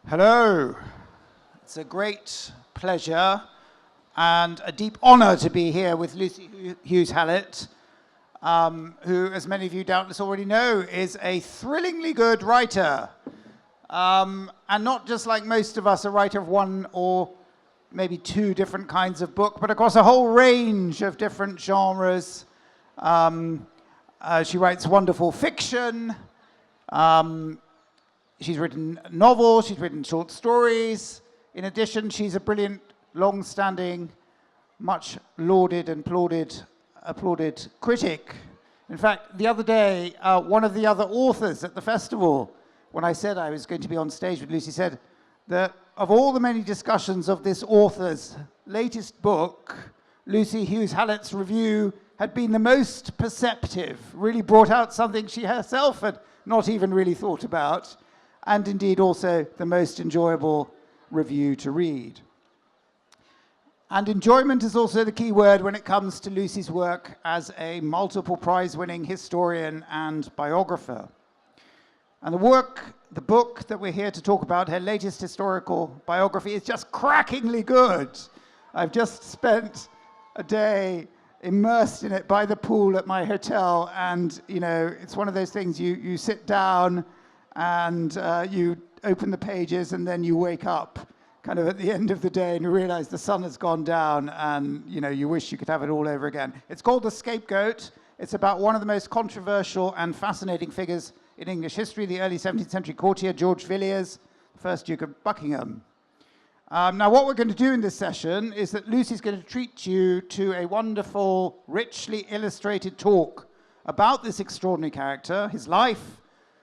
Hello. It's a great pleasure and a deep honor to be here with Lucy Hughes-Hallett, who, as many of you doubtless already know, is a thrillingly good writer. And not just like most of us, a writer of one or maybe two different kinds of book, but across a whole range of different genres. She writes wonderful fiction. She's written novels, she's written short stories. In addition, she's a brilliant, long-standing, much lauded and applauded critic. In fact, the other day, one of the other authors at the festival, when I said I was going to be on stage with Lucy, said that of all the many discussions of this author's latest book, Lucy Hughes-Hallett's review had been the most perceptive, really brought out something she herself had not even really thought about, and indeed also the most enjoyable review to read. And enjoyment is also the key word when it comes to Lucy's work as a multiple prize-winning historian and biographer. And the book that we're here to talk about, her latest historical biography, is just crackingly good. I've just spent a day immersed in it by the pool at my hotel, and it's one of those things you sit down and you open the pages and then you wake up kind of at the end of the day and you realize the sun has gone down and you wish you could have it all over again. It's called The Scapegoat. It's about one of the most controversial and fascinating figures in English history, the early 17th century courtier George Villiers, first Duke of Buckingham. Now, what we're going to do in this session is that Lucy's going to treat you to a wonderful, richly illustrated talk about this extraordinary character, his life,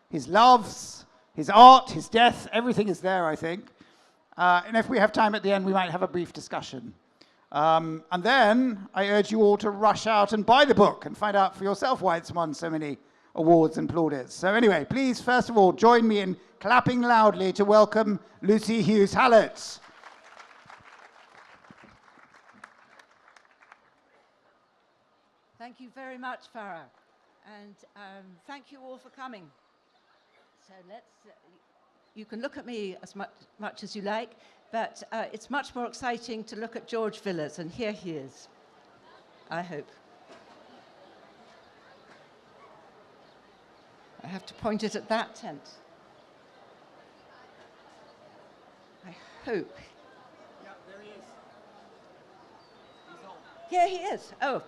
his loves, his art, his death. Everything is there, I think. And if we have time at the end, we might have a brief discussion. And then I urge you all to rush out and buy the book and find out for yourself why it's won so many awards and plaudits. So anyway, please, first of all, join me in clapping loudly to welcome Lucy Hughes-Hallett. Thank you very much, Fara. And thank you all for coming. So you can look at me as much as you like, but it's much more exciting to look at George Villiers, and here he is, I hope. I have to point it at that tent. I hope. Yeah, there he is. He's on. Yeah, he is. Oh,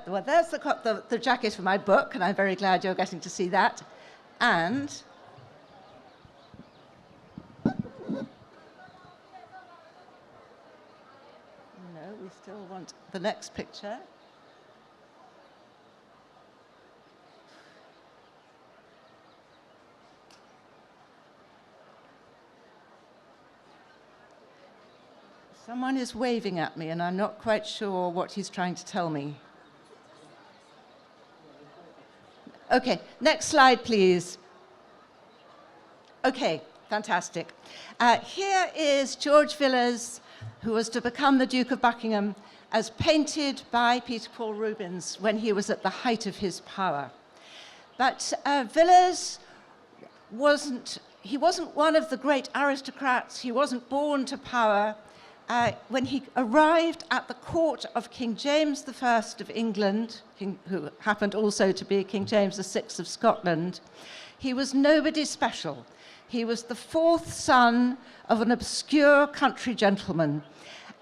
well, there's the jacket for my book, and I'm very glad you're getting to see that. And we still want the next picture. Someone is waving at me, and I'm not quite sure what he's trying to tell me. Okay, next slide, please. Okay, fantastic. Here is George Villiers, who was to become the Duke of Buckingham, as painted by Peter Paul Rubens when he was at the height of his power. But Villiers wasn't one of the great aristocrats. He wasn't born to power. When he arrived at the court of King James I of England, who happened also to be King James VI of Scotland, he was nobody special. He was the fourth son of an obscure country gentleman,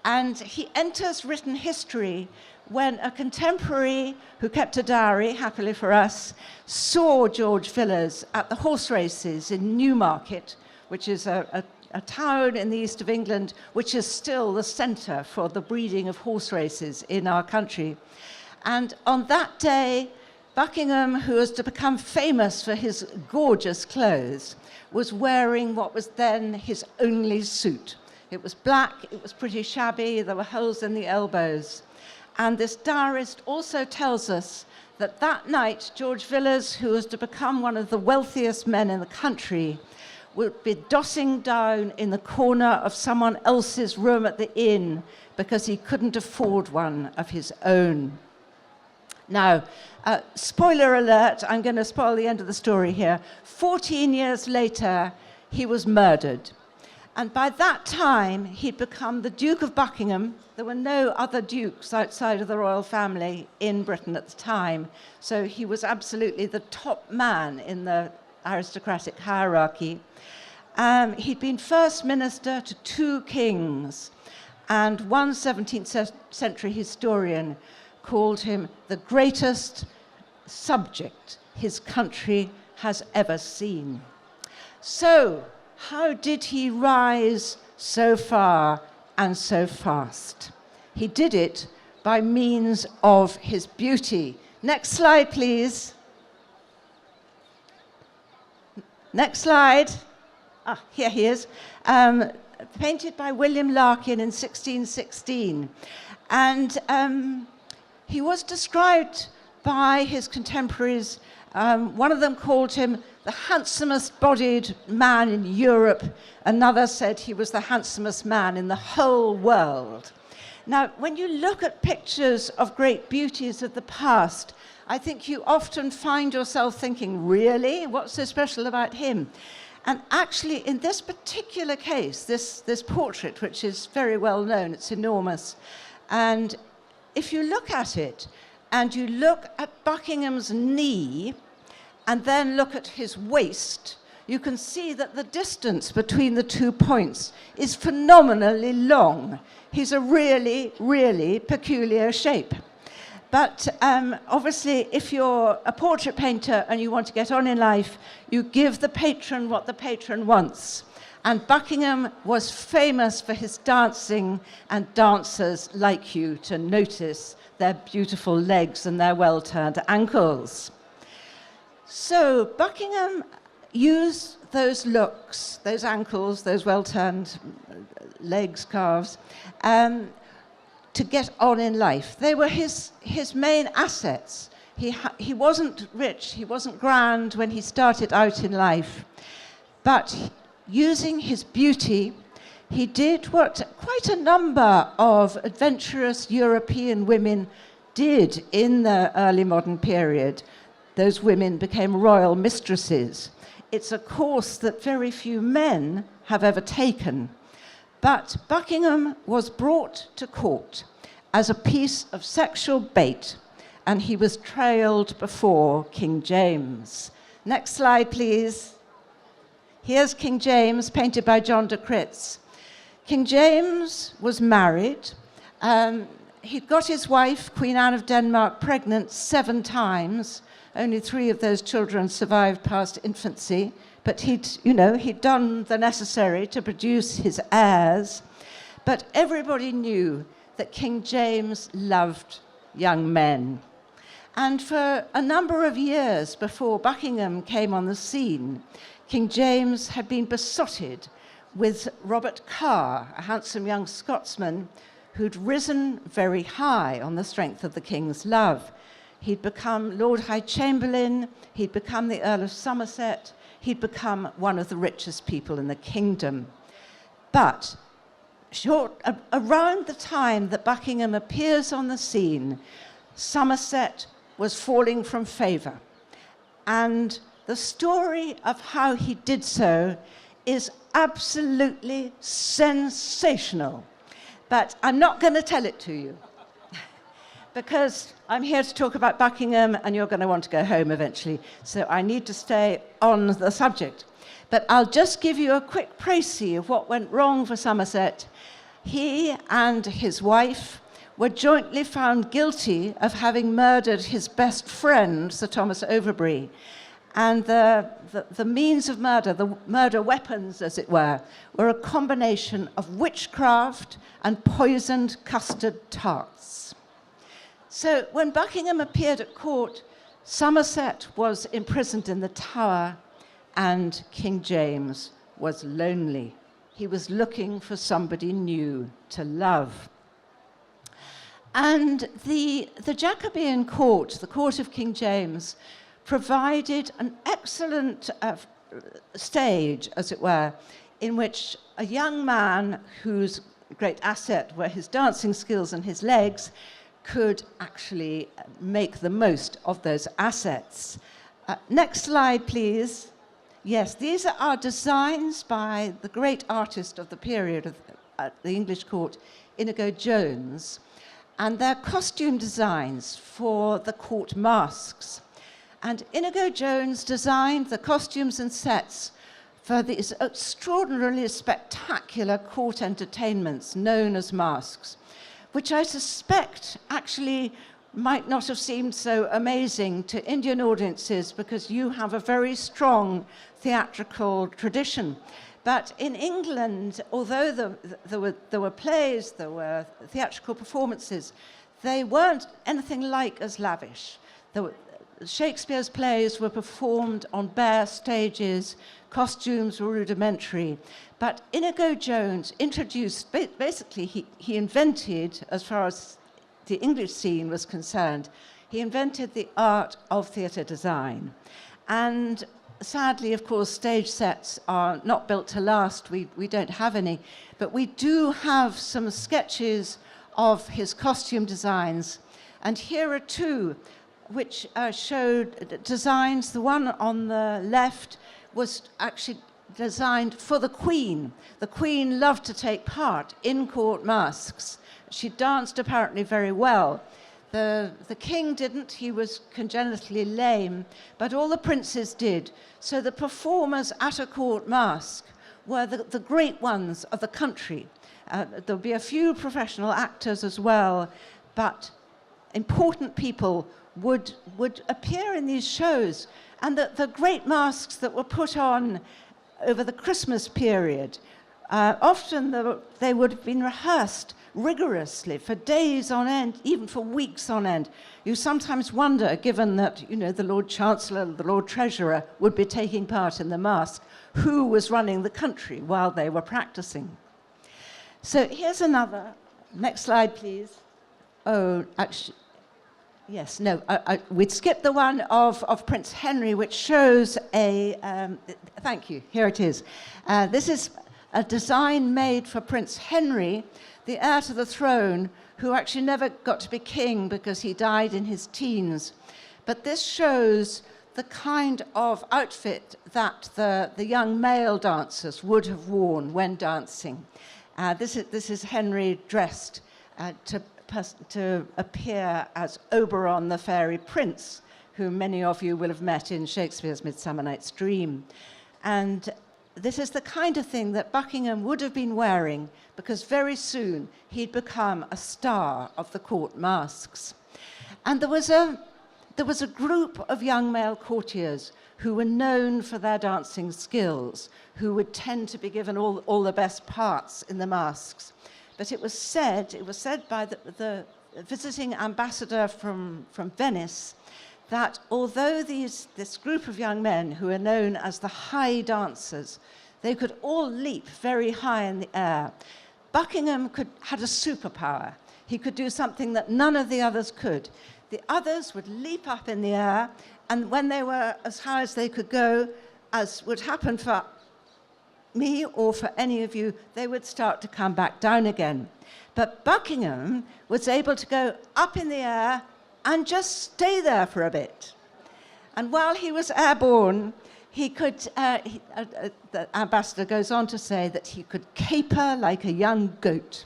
and he enters written history when a contemporary who kept a diary, happily for us, saw George Villiers at the horse races in Newmarket, which is a town in the east of England, which is still the centre for the breeding of horse races in our country. And on that day, Buckingham, who was to become famous for his gorgeous clothes, was wearing what was then his only suit. It was black, it was pretty shabby, there were holes in the elbows. And this diarist also tells us that that night, George Villiers, who was to become one of the wealthiest men in the country, would be dossing down in the corner of someone else's room at the inn because he couldn't afford one of his own. Now, spoiler alert, I'm going to spoil the end of the story here. 14 years later, he was murdered. And by that time, he'd become the Duke of Buckingham. There were no other dukes outside of the royal family in Britain at the time. So he was absolutely the top man in the aristocratic hierarchy. He'd been first minister to 2 kings. And one 17th century historian called him the greatest subject his country has ever seen. So, how did he rise so far and so fast? He did it by means of his beauty. Next slide, please. Next slide. Here he is. Painted by William Larkin in 1616. And he was described by his contemporaries. One of them called him the handsomest bodied man in Europe. Another said he was the handsomest man in the whole world. Now, when you look at pictures of great beauties of the past, I think you often find yourself thinking, really? What's so special about him? And actually, in this particular case, this portrait, which is very well known, it's enormous, and if you look at it, and you look at Buckingham's knee, and then look at his waist, you can see that the distance between the 2 points is phenomenally long. He's a really, really peculiar shape. But obviously, if you're a portrait painter and you want to get on in life, you give the patron what the patron wants. And Buckingham was famous for his dancing, and dancers like you to notice their beautiful legs and their well-turned ankles. So Buckingham used those looks, those ankles, those well-turned legs, calves, to get on in life. They were his main assets. He wasn't rich, he wasn't grand when he started out in life, but using his beauty, he did what quite a number of adventurous European women did in the early modern period. Those women became royal mistresses. It's a course that very few men have ever taken. But Buckingham was brought to court as a piece of sexual bait, and he was trailed before King James. Next slide, please. Here's King James, painted by John de Critz. King James was married. He'd got his wife, Queen Anne of Denmark, pregnant 7 times. Only 3 of those children survived past infancy, but he'd done the necessary to produce his heirs. But everybody knew that King James loved young men. And for a number of years before Buckingham came on the scene, King James had been besotted with Robert Carr, a handsome young Scotsman who'd risen very high on the strength of the king's love. He'd become Lord High Chamberlain, he'd become the Earl of Somerset, he'd become one of the richest people in the kingdom. But around the time that Buckingham appears on the scene, Somerset was falling from favour. And the story of how he did so is absolutely sensational. But I'm not going to tell it to you, because I'm here to talk about Buckingham and you're going to want to go home eventually. So I need to stay on the subject. But I'll just give you a quick précis of what went wrong for Somerset. He and his wife were jointly found guilty of having murdered his best friend, Sir Thomas Overbury. And the means of murder, the murder weapons, as it were a combination of witchcraft and poisoned custard tarts. So when Buckingham appeared at court, Somerset was imprisoned in the Tower, and King James was lonely. He was looking for somebody new to love. And the Jacobean court, the court of King James, provided an excellent stage, as it were, in which a young man whose great asset were his dancing skills and his legs could actually make the most of those assets. Next slide, please. Yes, these are designs by the great artist of the period of the English court, Inigo Jones, and they're costume designs for the court masks. And Inigo Jones designed the costumes and sets for these extraordinarily spectacular court entertainments known as masks, which I suspect actually might not have seemed so amazing to Indian audiences because you have a very strong theatrical tradition. But in England, although there were plays, there were theatrical performances, they weren't anything like as lavish. Shakespeare's plays were performed on bare stages, costumes were rudimentary. But Inigo Jones introduced, basically he invented, as far as the English scene was concerned, he invented the art of theatre design. And sadly, of course, stage sets are not built to last. We don't have any. But we do have some sketches of his costume designs. And here are two which showed designs. The one on the left was actually designed for the Queen. The Queen loved to take part in court masks. She danced apparently very well. The king didn't, he was congenitally lame, but all the princes did. So the performers at a court mask were the great ones of the country. There'll be a few professional actors as well, but important people would appear in these shows. And the great masks that were put on over the Christmas period, often they would have been rehearsed rigorously for days on end, even for weeks on end. You sometimes wonder, given that the Lord Chancellor, the Lord Treasurer would be taking part in the mask, who was running the country while they were practicing. So here's another. Next slide, please. Oh, actually, yes, no, we'd skip the one of Prince Henry, which shows thank you, here it is. This is a design made for Prince Henry, the heir to the throne, who actually never got to be king because he died in his teens. But this shows the kind of outfit that the young male dancers would have worn when dancing. This is Henry dressed to appear as Oberon, the fairy prince, who many of you will have met in Shakespeare's Midsummer Night's Dream. And this is the kind of thing that Buckingham would have been wearing because very soon he'd become a star of the court masks. And there was a group of young male courtiers who were known for their dancing skills, who would tend to be given all the best parts in the masks. But it was said by the visiting ambassador from Venice that although this group of young men who are known as the high dancers, they could all leap very high in the air. Buckingham had a superpower. He could do something that none of the others could. The others would leap up in the air, and when they were as high as they could go, as would happen for me or for any of you, they would start to come back down again. But Buckingham was able to go up in the air and just stay there for a bit. And while he was airborne, he could, the ambassador goes on to say that he could caper like a young goat.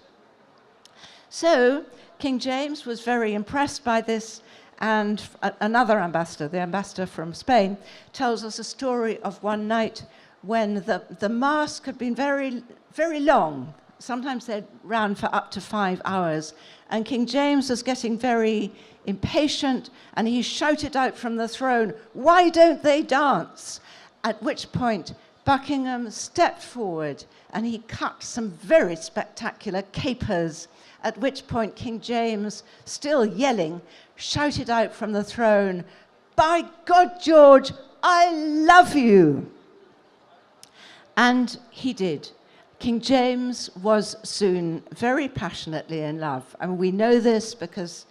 So King James was very impressed by this, and another ambassador, the ambassador from Spain, tells us a story of one night when the mask had been very, very long. Sometimes they'd ran for up to 5 hours. And King James was getting very impatient, and he shouted out from the throne, "Why don't they dance?" At which point Buckingham stepped forward and he cut some very spectacular capers, at which point King James, still yelling, shouted out from the throne, "By God, George, I love you." And he did. King James was soon very passionately in love. And we know this because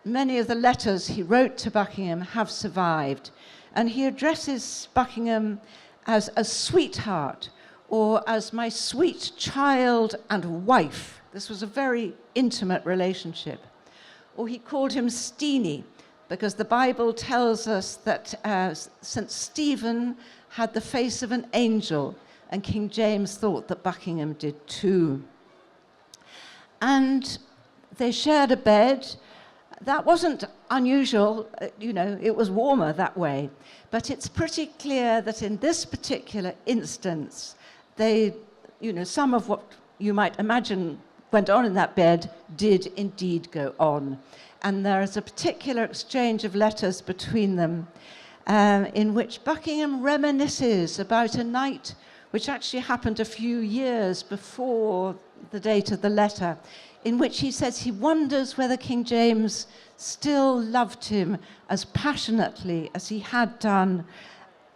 many of the letters he wrote to Buckingham have survived. And he addresses Buckingham as a sweetheart, or as my sweet child and wife. This was a very intimate relationship. Or he called him Steenie, because the Bible tells us that St. Stephen had the face of an angel, and King James thought that Buckingham did too. And they shared a bed. That wasn't unusual, it was warmer that way. But it's pretty clear that in this particular instance, some of what you might imagine went on in that bed did indeed go on. And there is a particular exchange of letters between them in which Buckingham reminisces about a night which actually happened a few years before the date of the letter, in which he says he wonders whether King James still loved him as passionately as he had done,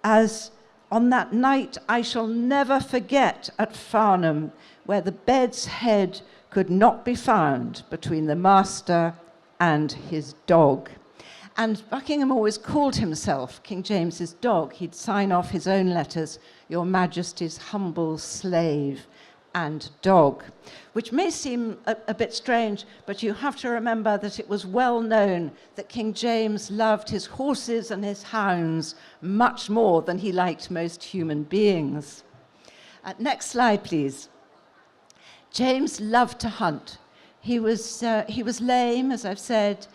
as on that night I shall never forget at Farnham, where the bed's head could not be found between the master and his dog. And Buckingham always called himself King James's dog. He'd sign off his own letters, Your Majesty's humble slave and dog, which may seem a bit strange, but you have to remember that it was well known that King James loved his horses and his hounds much more than he liked most human beings. Next slide, please. James loved to hunt. He was lame, as I've said.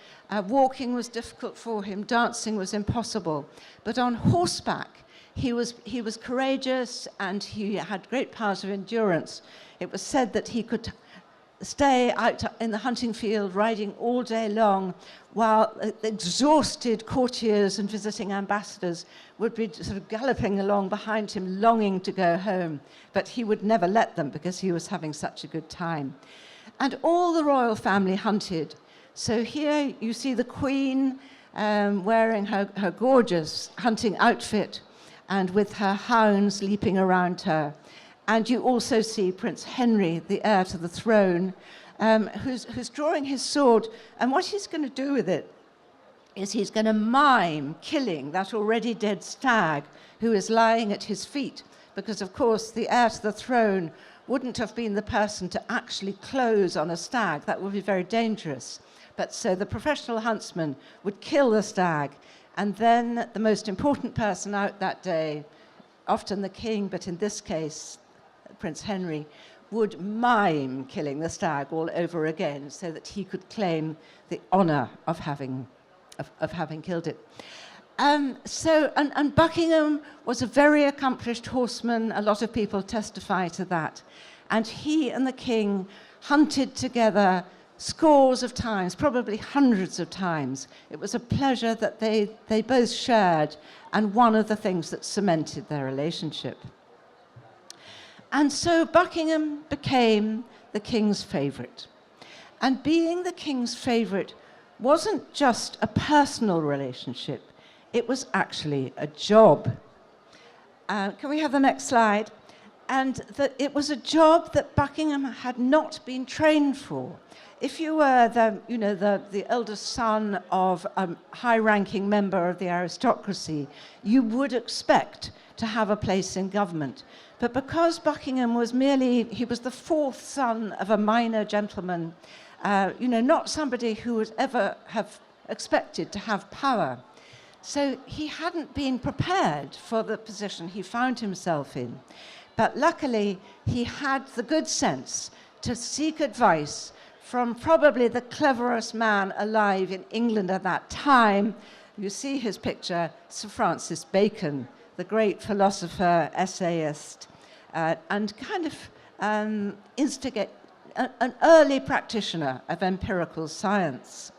Walking was difficult for him. Dancing was impossible. But on horseback, he was courageous, and he had great powers of endurance. It was said that he could stay out in the hunting field riding all day long, while exhausted courtiers and visiting ambassadors would be sort of galloping along behind him, longing to go home. But he would never let them because he was having such a good time. And all the royal family hunted. So here you see the Queen wearing her gorgeous hunting outfit and with her hounds leaping around her. And you also see Prince Henry, the heir to the throne, who's drawing his sword. And what he's going to do with it is he's going to mime killing that already dead stag who is lying at his feet. Because, of course, the heir to the throne wouldn't have been the person to actually close on a stag. That would be very dangerous. But so the professional huntsman would kill the stag, and then the most important person out that day, often the king, but in this case, Prince Henry, would mime killing the stag all over again so that he could claim the honor of having killed it. And Buckingham was a very accomplished horseman. A lot of people testify to that. And he and the king hunted together scores of times, probably hundreds of times. It was a pleasure that they both shared, and one of the things that cemented their relationship. And so Buckingham became the king's favorite. And being the king's favorite wasn't just a personal relationship, it was actually a job. Can we have the next slide? And that it was a job that Buckingham had not been trained for. If you were the eldest son of a high-ranking member of the aristocracy, you would expect to have a place in government. But because Buckingham was he was the fourth son of a minor gentleman, not somebody who would ever have expected to have power. So he hadn't been prepared for the position he found himself in. But luckily, he had the good sense to seek advice from probably the cleverest man alive in England at that time. You see his picture, Sir Francis Bacon, the great philosopher, essayist, and kind of an early practitioner of empirical science.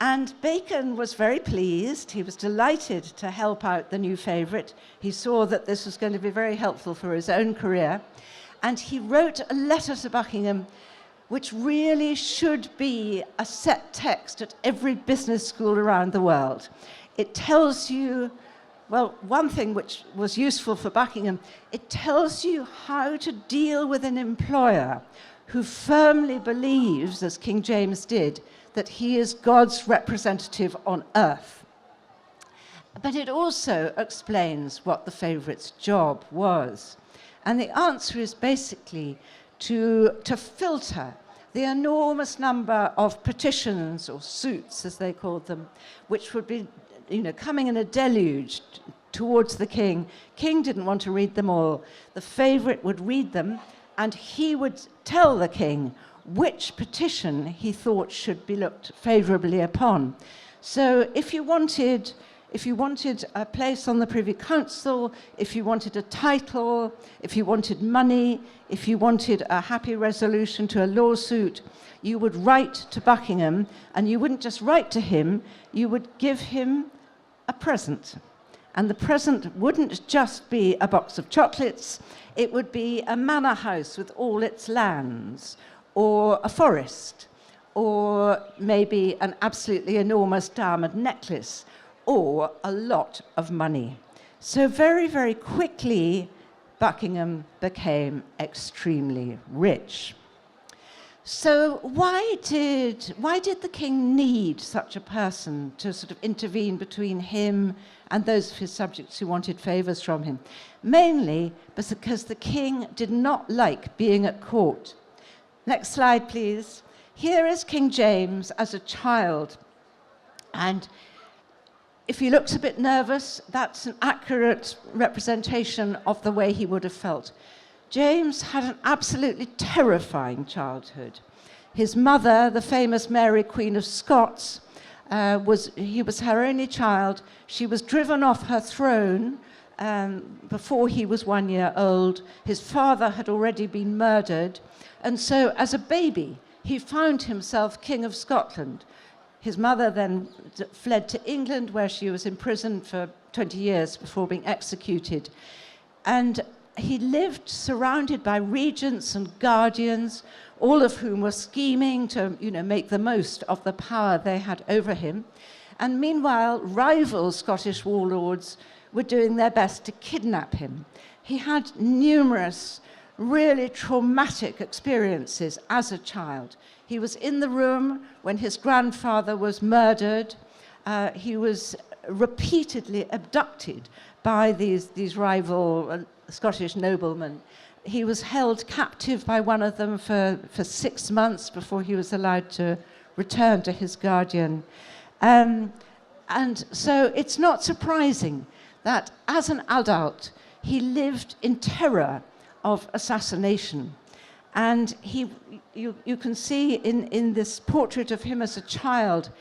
And Bacon was very pleased. He was delighted to help out the new favorite. He saw that this was going to be very helpful for his own career. And he wrote a letter to Buckingham, which really should be a set text at every business school around the world. It tells you, well, one thing which was useful for Buckingham, it tells you how to deal with an employer who firmly believes, as King James did, that he is God's representative on earth. But it also explains what the favorite's job was. And the answer is basically to filter the enormous number of petitions or suits, as they called them, which would be coming in a deluge towards the king. King didn't want to read them all. The favourite would read them, and he would tell the king which petition he thought should be looked favourably upon. So if you wanted a place on the Privy Council, if you wanted a title, if you wanted money, if you wanted a happy resolution to a lawsuit, you would write to Buckingham, and you wouldn't just write to him, you would give him a present. And the present wouldn't just be a box of chocolates, it would be a manor house with all its lands, or a forest, or maybe an absolutely enormous diamond necklace, or a lot of money. So very, very quickly, Buckingham became extremely rich. So why did the king need such a person to sort of intervene between him and those of his subjects who wanted favours from him? Mainly because the king did not like being at court. Next slide, please. Here is King James as a child. And if he looks a bit nervous, that's an accurate representation of the way he would have felt. James had an absolutely terrifying childhood. His mother, the famous Mary, Queen of Scots, he was her only child. She was driven off her throne before he was 1 year old. His father had already been murdered. And so as a baby, he found himself King of Scotland. His mother then fled to England, where she was imprisoned for 20 years before being executed. And he lived surrounded by regents and guardians, all of whom were scheming to, make the most of the power they had over him. And meanwhile, rival Scottish warlords were doing their best to kidnap him. He had numerous really traumatic experiences as a child. He was in the room when his grandfather was murdered. He was repeatedly abducted by these rival Scottish noblemen. He was held captive by one of them for 6 months before he was allowed to return to his guardian. And so it's not surprising that as an adult, he lived in terror of assassination. And you can see in this portrait of him as a child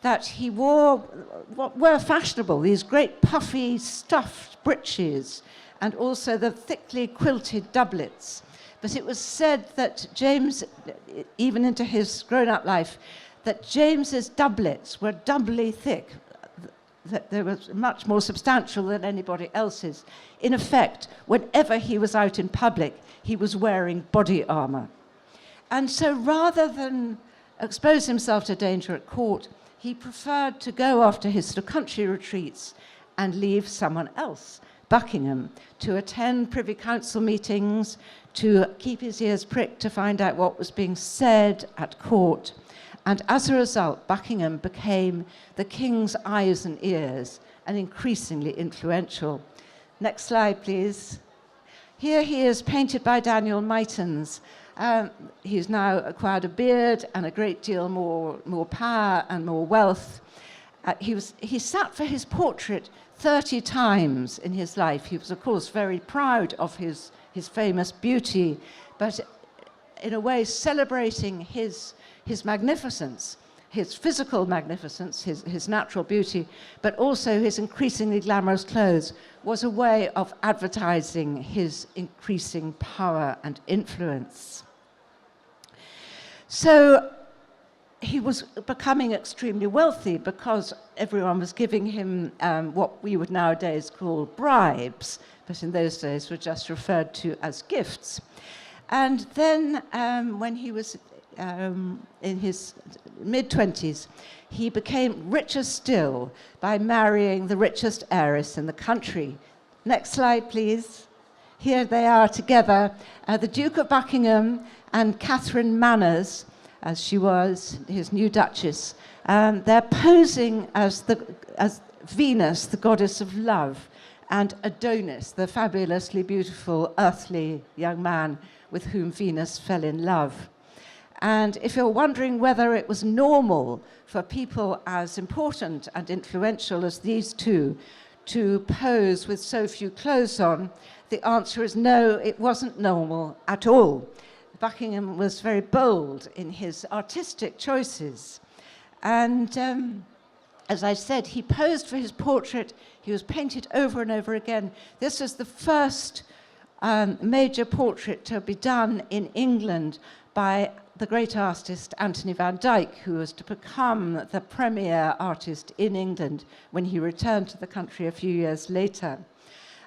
that he wore what were fashionable, these great puffy stuffed breeches, and also the thickly quilted doublets. But it was said that James, even into his grown-up life, that James's doublets were doubly thick, that they were much more substantial than anybody else's. In effect, whenever he was out in public, he was wearing body armour. And so rather than expose himself to danger at court, he preferred to go off to his sort of country retreats and leave someone else, Buckingham, to attend Privy Council meetings, to keep his ears pricked to find out what was being said at court. And as a result, Buckingham became the king's eyes and ears, and increasingly influential. Next slide, please. Here he is, painted by Daniel Meitens. He's now acquired a beard and a great deal more power and more wealth. He sat for his portrait 30 times in his life. He was, of course, very proud of his famous beauty, but in a way celebrating his magnificence, his physical magnificence, his natural beauty, but also his increasingly glamorous clothes, was a way of advertising his increasing power and influence. So he was becoming extremely wealthy because everyone was giving him what we would nowadays call bribes, but in those days were just referred to as gifts. And then when he was in his mid-20s, he became richer still by marrying the richest heiress in the country. Next slide, please. Here they are together, the Duke of Buckingham and Catherine Manners, as she was, his new duchess. They're posing as Venus, the goddess of love, and Adonis, the fabulously beautiful, earthly young man with whom Venus fell in love. And if you're wondering whether it was normal for people as important and influential as these two to pose with so few clothes on, the answer is no, it wasn't normal at all. Buckingham was very bold in his artistic choices. And as I said, he posed for his portrait. He was painted over and over again. This was the first major portrait to be done in England by the great artist Anthony van Dyck, who was to become the premier artist in England when he returned to the country a few years later.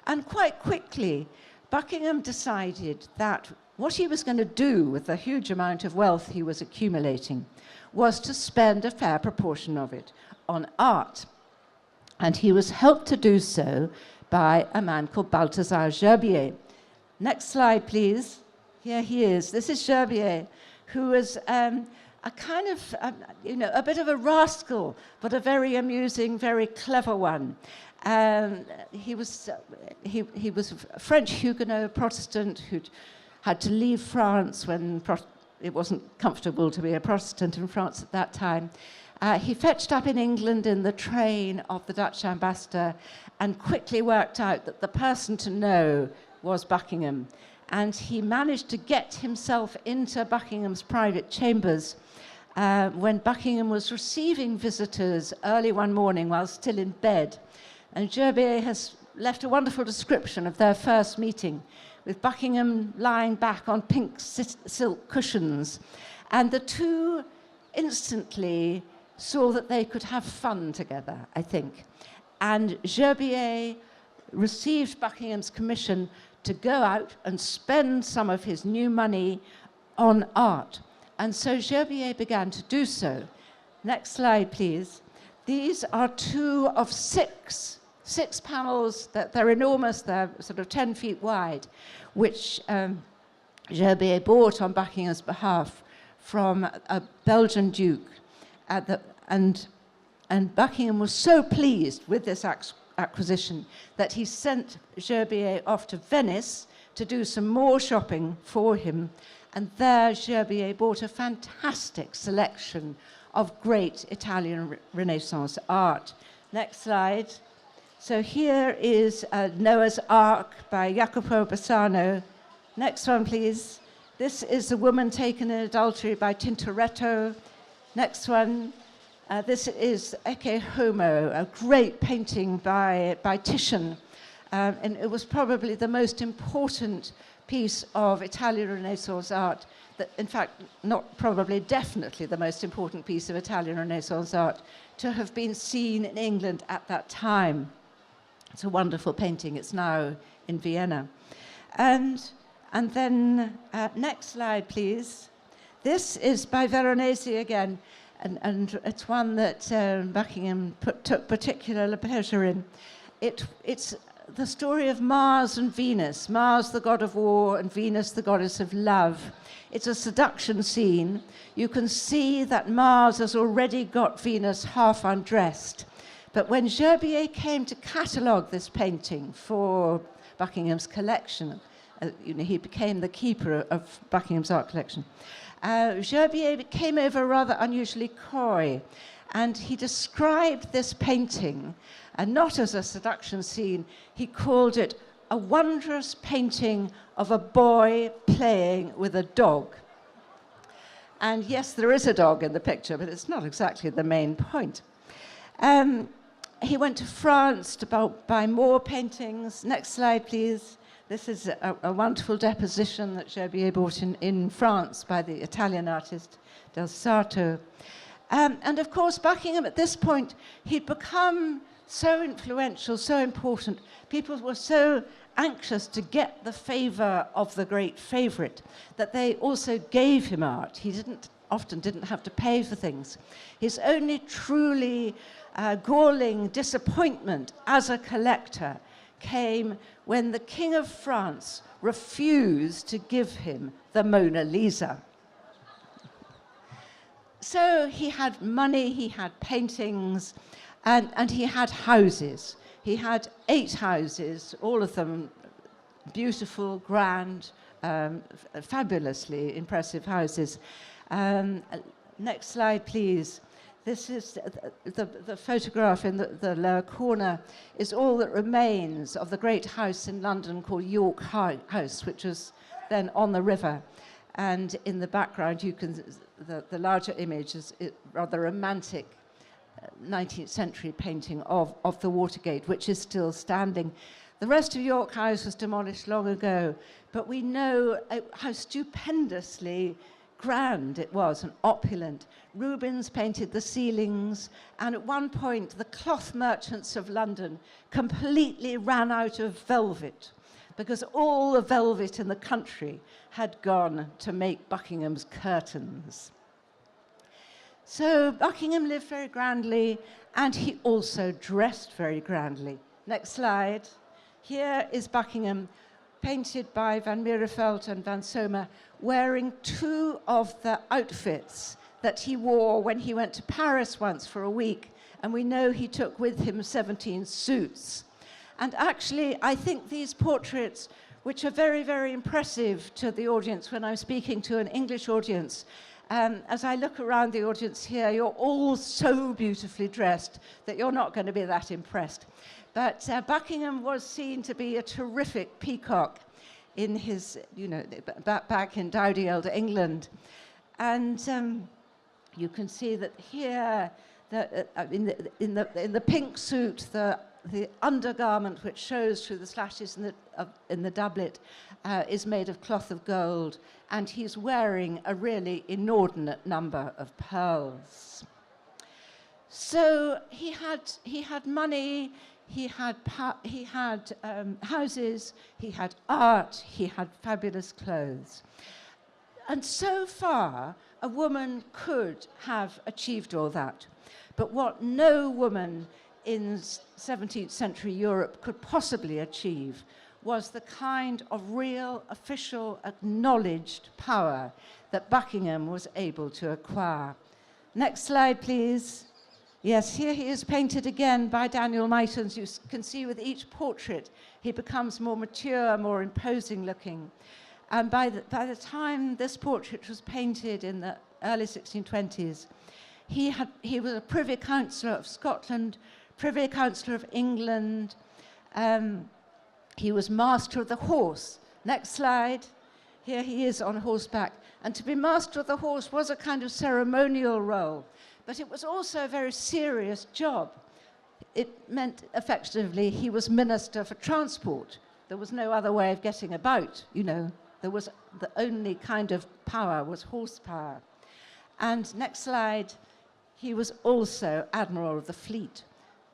And quite quickly, Buckingham decided that what he was going to do with the huge amount of wealth he was accumulating was to spend a fair proportion of it on art. And he was helped to do so by a man called Balthazar Gerbier. Next slide, please. Here he is. This is Gerbier, who was a kind of, a bit of a rascal, but a very amusing, very clever one. He was a French Huguenot Protestant who'd had to leave France when it wasn't comfortable to be a Protestant in France at that time. He fetched up in England in the train of the Dutch ambassador and quickly worked out that the person to know was Buckingham. And he managed to get himself into Buckingham's private chambers when Buckingham was receiving visitors early one morning while still in bed. And Gerbier has left a wonderful description of their first meeting, with Buckingham lying back on pink silk cushions. And the two instantly saw that they could have fun together, I think. And Gerbier received Buckingham's commission to go out and spend some of his new money on art. And so Gerbier began to do so. Next slide, please. These are two of six panels. They're enormous, they're sort of 10 feet wide, which Gerbier bought on Buckingham's behalf from a Belgian duke. And Buckingham was so pleased with this acquisition that he sent Gerbier off to Venice to do some more shopping for him. And there Gerbier bought a fantastic selection of great Italian Renaissance art. Next slide. So here is Noah's Ark by Jacopo Bassano. Next one, please. This is A Woman Taken in Adultery by Tintoretto. Next one. This is Ecce Homo, a great painting by Titian. And it was probably the most important piece of Italian Renaissance art, that, in fact, not probably, definitely the most important piece of Italian Renaissance art to have been seen in England at that time. It's a wonderful painting. It's now in Vienna. And then, next slide, please. This is by Veronese again. And it's one that Buckingham took particular pleasure in. It's the story of Mars and Venus, Mars the god of war and Venus the goddess of love. It's a seduction scene. You can see that Mars has already got Venus half undressed. But when Gerbier came to catalogue this painting for Buckingham's collection, he became the keeper of Buckingham's art collection. Gerbier came over rather unusually coy, and he described this painting, and not as a seduction scene, he called it a wondrous painting of a boy playing with a dog. And yes, there is a dog in the picture, but it's not exactly the main point. He went to France to buy more paintings. Next slide, please. This is a wonderful deposition that Gerbier bought in France by the Italian artist Del Sarto. And of course, Buckingham at this point, he'd become so influential, so important. People were so anxious to get the favor of the great favorite that they also gave him art. He often didn't have to pay for things. His only truly galling disappointment as a collector came when the King of France refused to give him the Mona Lisa. So he had money, he had paintings, and he had houses. He had 8 houses, all of them beautiful, grand, fabulously impressive houses. Next slide, please. This is the photograph in the lower corner is all that remains of the great house in London called York House, which was then on the river. And in the background, you can the larger image is a rather romantic 19th century painting of the Watergate, which is still standing. The rest of York House was demolished long ago, but we know how stupendously grand it was and opulent. Rubens painted the ceilings, and at one point the cloth merchants of London completely ran out of velvet because all the velvet in the country had gone to make Buckingham's curtains. So Buckingham lived very grandly, and he also dressed very grandly. Next slide. Here is Buckingham, painted by Van Miereveld and Van Sommer, wearing two of the outfits that he wore when he went to Paris once for a week, and we know he took with him 17 suits. And actually, I think these portraits, which are very, very impressive to the audience when I'm speaking to an English audience, as I look around the audience here, you're all so beautifully dressed that you're not going to be that impressed. But Buckingham was seen to be a terrific peacock in his, back in dowdy old England. And you can see that here, in the pink suit, the undergarment which shows through the slashes in the doublet is made of cloth of gold, and he's wearing a really inordinate number of pearls. So he had money, he had houses, he had art, he had fabulous clothes. And so far, a woman could have achieved all that. But what no woman in 17th century Europe could possibly achieve was the kind of real, official, acknowledged power that Buckingham was able to acquire. Next slide, please. Yes, here he is painted again by Daniel Meitens. You can see with each portrait, he becomes more mature, more imposing looking. And by the time this portrait was painted in the early 1620s, he was a Privy Councillor of Scotland, Privy Councillor of England. He was Master of the Horse. Next slide. Here he is on horseback. And to be Master of the Horse was a kind of ceremonial role, but it was also a very serious job. It meant, effectively, he was Minister for Transport. There was no other way of getting about, There was the only kind of power was horsepower. And next slide, he was also Admiral of the Fleet.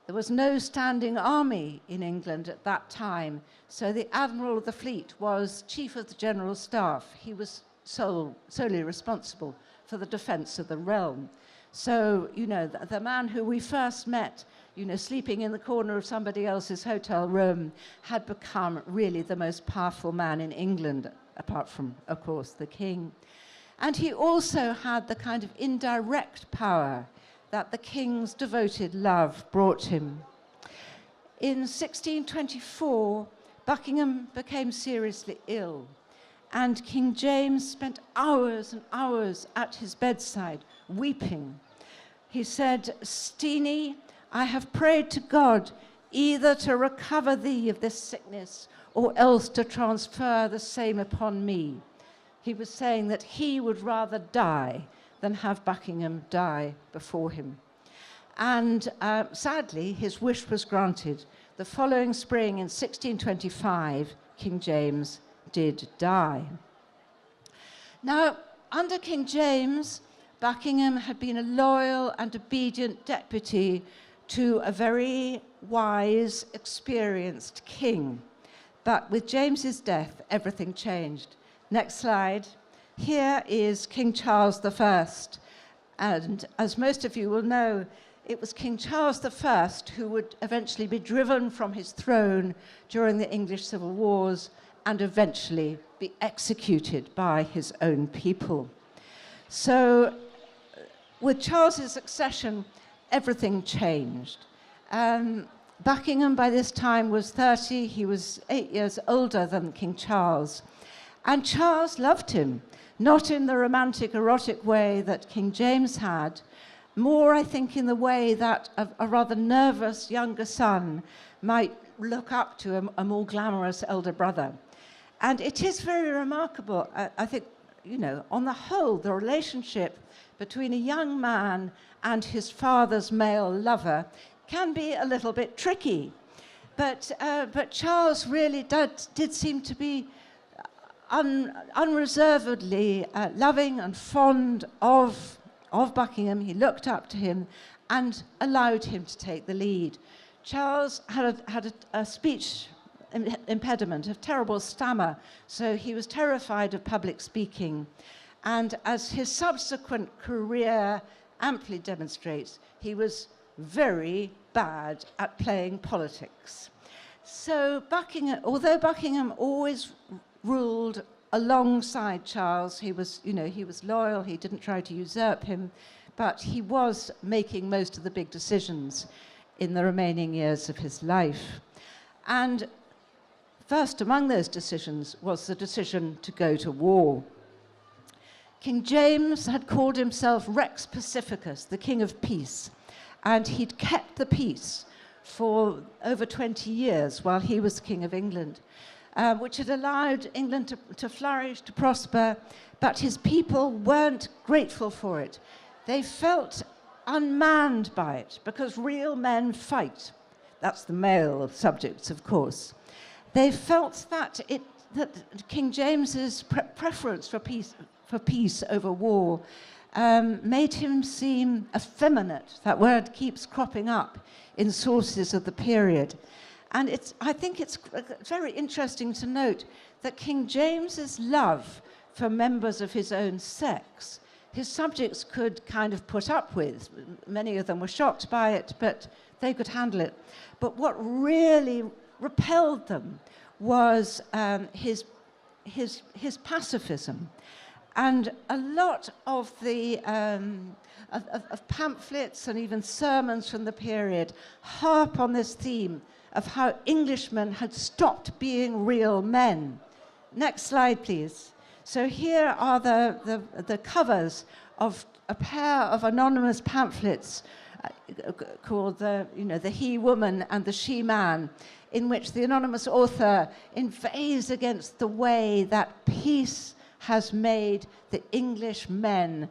There was no standing army in England at that time, so the Admiral of the Fleet was Chief of the General Staff. He was solely responsible for the defence of the realm. So, the man who we first met, sleeping in the corner of somebody else's hotel room, had become really the most powerful man in England, apart from, of course, the king. And he also had the kind of indirect power that the king's devoted love brought him. In 1624, Buckingham became seriously ill, and King James spent hours and hours at his bedside, weeping. He said, "Steenie, I have prayed to God either to recover thee of this sickness or else to transfer the same upon me." He was saying that he would rather die than have Buckingham die before him. And sadly, his wish was granted. The following spring in 1625, King James did die. Now, under King James, Buckingham had been a loyal and obedient deputy to a very wise, experienced king. But with James's death, everything changed. Next slide. Here is King Charles I. And as most of you will know, it was King Charles I who would eventually be driven from his throne during the English Civil Wars and eventually be executed by his own people. So with Charles's succession, everything changed. Buckingham by this time was 30. He was 8 years older than King Charles. And Charles loved him, not in the romantic, erotic way that King James had, more, I think, in the way that a rather nervous younger son might look up to a more glamorous elder brother. And it is very remarkable, I think, you know, on the whole, the relationship between a young man and his father's male lover can be a little bit tricky. But Charles really did seem to be unreservedly loving and fond of Buckingham. He looked up to him and allowed him to take the lead. Charles had a speech impediment, a terrible stammer, so he was terrified of public speaking. And as his subsequent career amply demonstrates, he was very bad at playing politics. So Buckingham, although Buckingham always ruled alongside Charles, he was loyal, he didn't try to usurp him, but he was making most of the big decisions in the remaining years of his life. And first among those decisions was the decision to go to war. King James had called himself Rex Pacificus, the King of Peace, and he'd kept the peace for over 20 years while he was King of England, which had allowed England to flourish, to prosper, but his people weren't grateful for it. They felt unmanned by it, because real men fight. That's the male subjects, of course. They felt that King James's preference for peace over war made him seem effeminate. That word keeps cropping up in sources of the period. And I think it's very interesting to note that King James's love for members of his own sex, his subjects could kind of put up with. Many of them were shocked by it, but they could handle it. But what really repelled them was his pacifism. And a lot of the of pamphlets and even sermons from the period harp on this theme of how Englishmen had stopped being real men. Next slide, please. So here are the covers of a pair of anonymous pamphlets called the He-Woman and the She-Man, in which the anonymous author inveighs against the way that peace has made the English men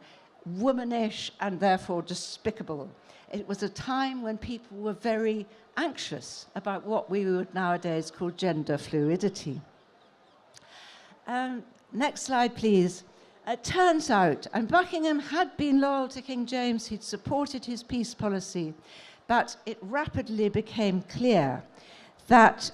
womanish and therefore despicable. It was a time when people were very anxious about what we would nowadays call gender fluidity. Next slide, please. It turns out, and Buckingham had been loyal to King James, he'd supported his peace policy, but it rapidly became clear that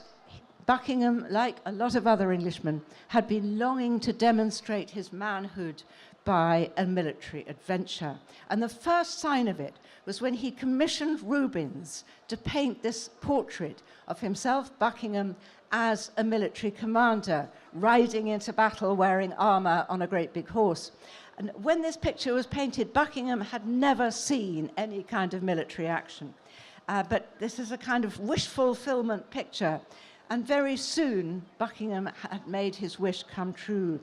Buckingham, like a lot of other Englishmen, had been longing to demonstrate his manhood by a military adventure. And the first sign of it was when he commissioned Rubens to paint this portrait of himself, Buckingham, as a military commander, riding into battle wearing armor on a great big horse. And when this picture was painted, Buckingham had never seen any kind of military action. But this is a kind of wish fulfillment picture. And very soon, Buckingham had made his wish come true.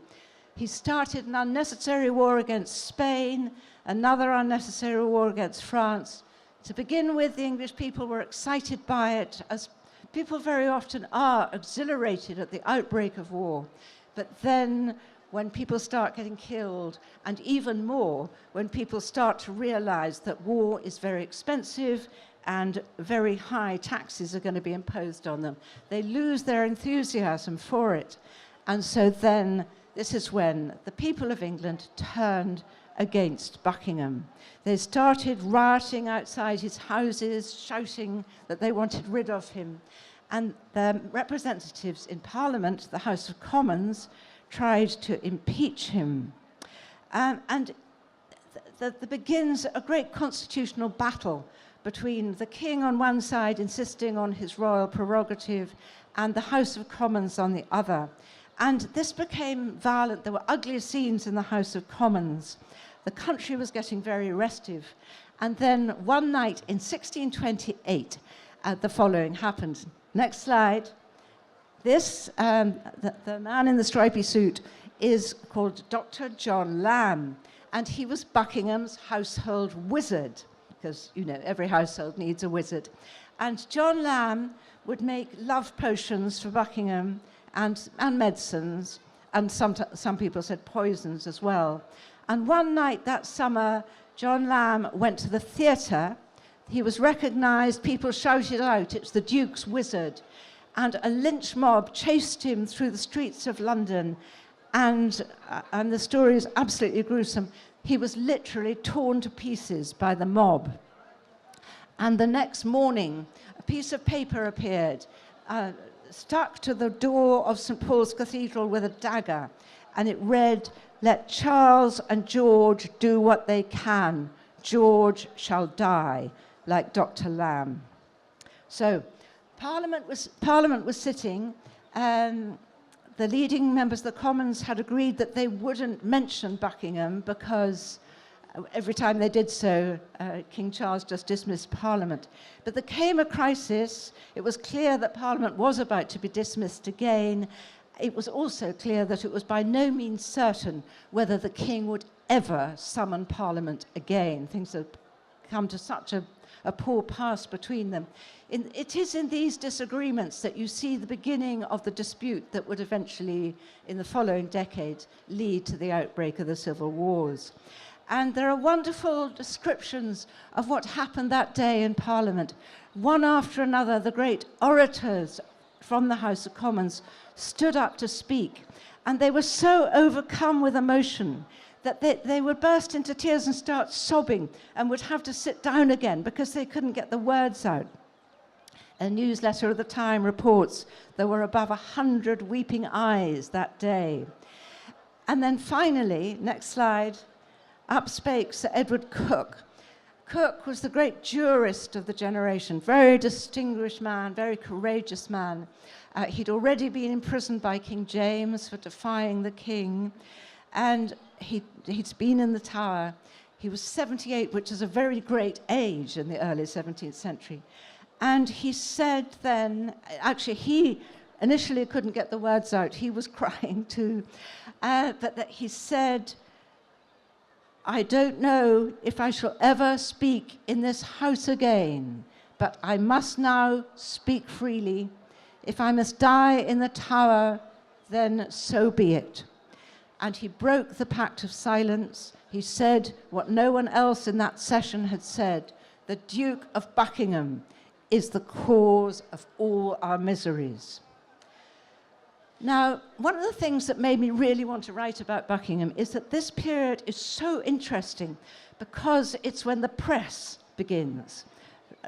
He started an unnecessary war against Spain, another unnecessary war against France. To begin with, the English people were excited by it, as people very often are, exhilarated at the outbreak of war. But then, when people start getting killed, and even more, when people start to realize that war is very expensive and very high taxes are going to be imposed on them, they lose their enthusiasm for it. And so then, this is when the people of England turned against Buckingham. They started rioting outside his houses, shouting that they wanted rid of him. And the representatives in Parliament, the House of Commons, tried to impeach him. And there begins a great constitutional battle between the king on one side, insisting on his royal prerogative, and the House of Commons on the other. And this became violent. There were ugly scenes in the House of Commons. The country was getting very restive. And then one night in 1628, the following happened. Next slide. This, the man in the stripy suit, is called Dr. John Lamb, and he was Buckingham's household wizard. because, you know, every household needs a wizard. And John Lamb would make love potions for Buckingham and medicines, and some people said poisons as well. And one night that summer, John Lamb went to the theatre. He was recognised, people shouted out, "It's the Duke's wizard." And a lynch mob chased him through the streets of London, and the story is absolutely gruesome. He was literally torn to pieces by the mob. And the next morning, a piece of paper appeared, stuck to the door of St. Paul's Cathedral with a dagger, and it read, "Let Charles and George do what they can. George shall die, like Dr. Lamb." So Parliament was sitting. The leading members of the Commons had agreed that they wouldn't mention Buckingham because every time they did so, King Charles just dismissed Parliament. But there came a crisis. It was clear that Parliament was about to be dismissed again. It was also clear that it was by no means certain whether the king would ever summon Parliament again. Things had come to such a poor pass between them. It is in these disagreements that you see the beginning of the dispute that would eventually, in the following decade, lead to the outbreak of the civil wars. And there are wonderful descriptions of what happened that day in Parliament. One after another, the great orators from the House of Commons stood up to speak, and they were so overcome with emotion that they would burst into tears and start sobbing and would have to sit down again because they couldn't get the words out. A newsletter of the time reports there were above 100 weeping eyes that day. And then finally, next slide, up spake Sir Edward Coke. Coke was the great jurist of the generation, very distinguished man, very courageous man. He'd already been imprisoned by King James for defying the king, and he'd been in the Tower. He was 78, which is a very great age in the early 17th century. And he said then, actually he initially couldn't get the words out, he was crying too, but that he said, "I don't know if I shall ever speak in this house again, but I must now speak freely. If I must die in the Tower, then so be it." And he broke the pact of silence. He said what no one else in that session had said: "The Duke of Buckingham is the cause of all our miseries." Now, one of the things that made me really want to write about Buckingham is that this period is so interesting because it's when the press begins.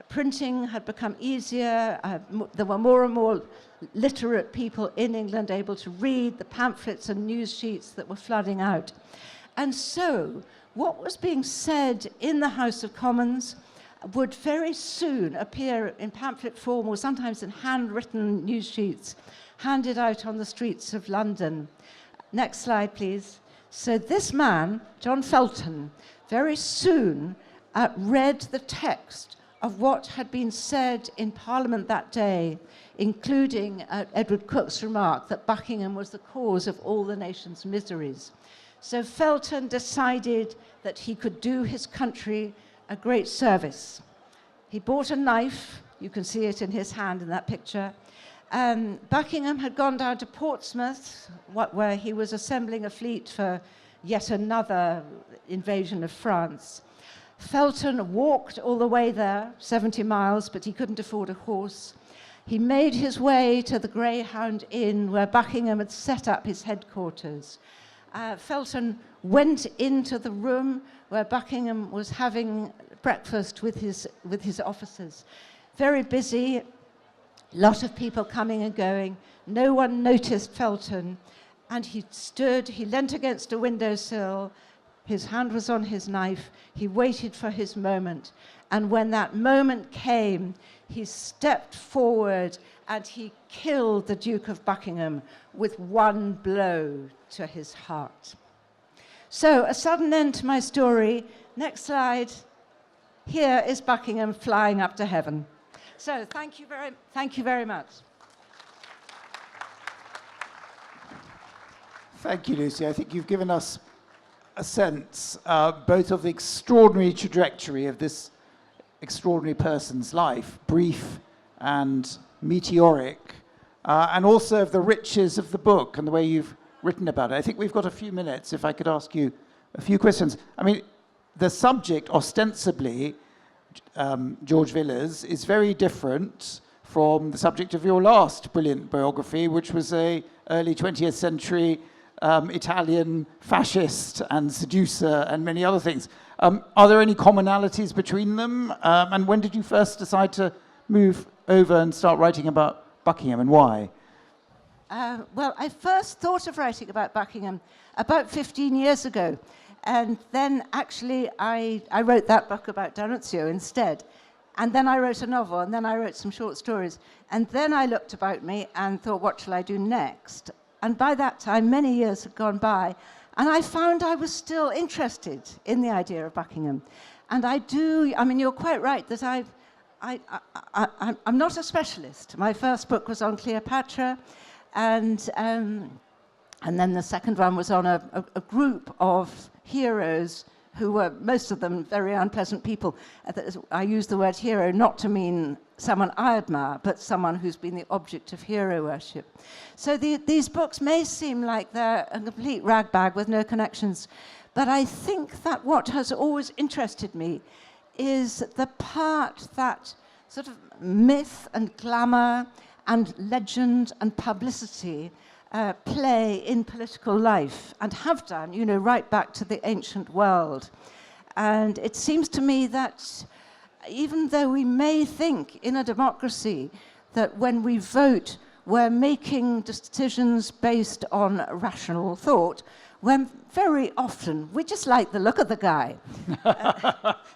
Printing had become easier. There were more and more literate people in England able to read the pamphlets and news sheets that were flooding out. And so what was being said in the House of Commons would very soon appear in pamphlet form or sometimes in handwritten news sheets handed out on the streets of London. Next slide, please. So this man, John Felton, very soon read the text of what had been said in Parliament that day, including Edward Coke's remark that Buckingham was the cause of all the nation's miseries. So Felton decided that he could do his country a great service. He bought a knife. You can see it in his hand in that picture. Buckingham had gone down to Portsmouth, where he was assembling a fleet for yet another invasion of France. Felton walked all the way there, 70 miles, but he couldn't afford a horse. He made his way to the Greyhound Inn, where Buckingham had set up his headquarters. Felton went into the room where Buckingham was having breakfast with his officers. Very busy, lot of people coming and going. No one noticed Felton, and he leant against a windowsill. His hand was on his knife. He waited for his moment. And when that moment came, he stepped forward and he killed the Duke of Buckingham with one blow to his heart. So, a sudden end to my story. Next slide. Here is Buckingham flying up to heaven. So, thank you very much. Thank you, Lucy. I think you've given us a sense both of the extraordinary trajectory of this extraordinary person's life, brief and meteoric, and also of the riches of the book and the way you've written about it. I think we've got a few minutes if I could ask you a few questions. I mean, the subject, ostensibly, George Villiers, is very different from the subject of your last brilliant biography, which was a early 20th century Italian fascist and seducer and many other things. Are there any commonalities between them? And when did you first decide to move over and start writing about Buckingham, and why? Well, I first thought of writing about Buckingham about 15 years ago. And then actually I wrote that book about D'Annunzio instead. And then I wrote a novel, and then I wrote some short stories. And then I looked about me and thought, what shall I do next? And by that time, many years had gone by, and I found I was still interested in the idea of Buckingham. And I mean, you're quite right that I'm not a specialist. My first book was on Cleopatra, and then the second one was on a group of heroes who were, most of them, very unpleasant people. I use the word hero not to mean someone I admire, but someone who's been the object of hero worship. So these books may seem like they're a complete ragbag with no connections, but I think that what has always interested me is the part that sort of myth and glamour and legend and publicity play in political life, and have done, you know, right back to the ancient world. And it seems to me that even though we may think in a democracy that when we vote we're making decisions based on rational thought, when very often we just like the look of the guy.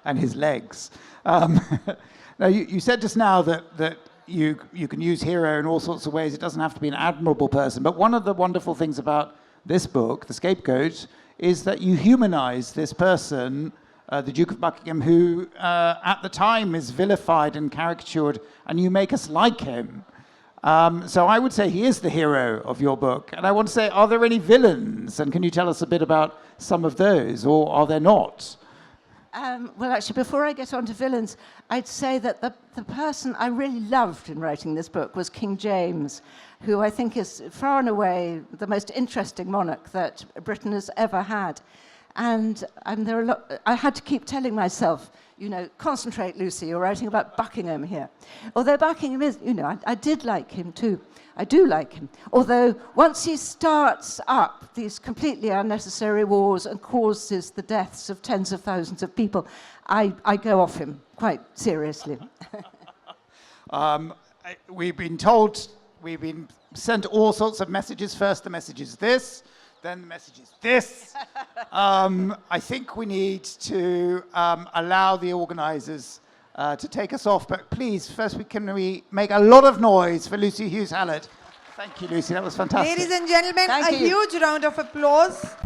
And his legs. Now, you said just now that you can use hero in all sorts of ways. It doesn't have to be an admirable person. But one of the wonderful things about this book, The Scapegoat, is that you humanize this person, the Duke of Buckingham, who at the time is vilified and caricatured, and you make us like him. So I would say he is the hero of your book. And I want to say, are there any villains? And can you tell us a bit about some of those, or are there not? Well, actually, before I get on to villains, I'd say that the person I really loved in writing this book was King James, who I think is far and away the most interesting monarch that Britain has ever had. And there are I had to keep telling myself, you know, concentrate, Lucy, you're writing about Buckingham here. Although Buckingham is, you know, I did like him too. I do like him. Although once he starts up these completely unnecessary wars and causes the deaths of tens of thousands of people, I go off him quite seriously. We've been sent all sorts of messages. First, the message is this. Then the message is this. I think we need to allow the organisers to take us off. But please, first, can we make a lot of noise for Lucy Hughes-Hallett? Thank you, Lucy. That was fantastic. Ladies and gentlemen, a huge round of applause.